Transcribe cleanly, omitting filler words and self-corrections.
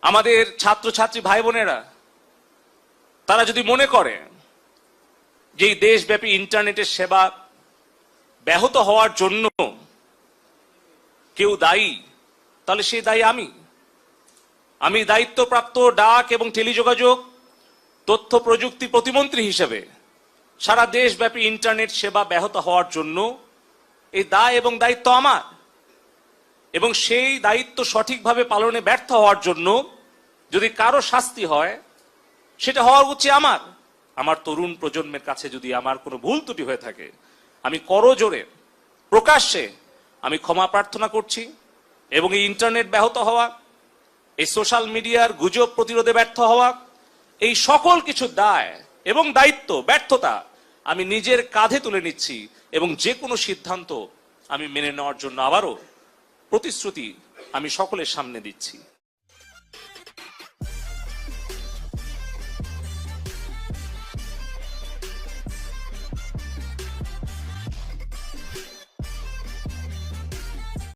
আমাদের ছাত্রছাত্রী ভাই বোনেরা তারা যদি মনে করে যে এই দেশব্যাপী ইন্টারনেটের সেবা ব্যাহত হওয়ার জন্য কেউ দায়ী, তাহলে সেই দায়ী আমি দায়িত্বপ্রাপ্ত ডাক এবং টেলিযোগাযোগ তথ্য প্রযুক্তি প্রতিমন্ত্রী হিসেবে সারা দেশব্যাপী ইন্টারনেট সেবা ব্যাহত হওয়ার জন্য এই দায় এবং দায়িত্ব আমার, এবং সেই দায়িত্ব সঠিকভাবে পালনে ব্যর্থ হওয়ার জন্য যদি কারো শাস্তি হয় সেটা হওয়া উচিত আমার তরুণ প্রজন্মের কাছে যদি আমার কোনো ভুল ত্রুটি হয়ে থাকে আমি করজোড়ে প্রকাশ্যে আমি ক্ষমা প্রার্থনা করছি। এবং এই ইন্টারনেট ব্যাহত হওয়া, এই সোশ্যাল মিডিয়ার গুজব প্রতিরোধে ব্যর্থ হওয়া, এই সকল কিছু দায় এবং দায়িত্ব ব্যর্থতা আমি নিজের কাঁধে তুলে নিচ্ছি এবং যে কোনো সিদ্ধান্ত আমি মেনে নেওয়ার জন্য আবারও প্রতিশ্রুতি আমি সকলের সামনে দিচ্ছি।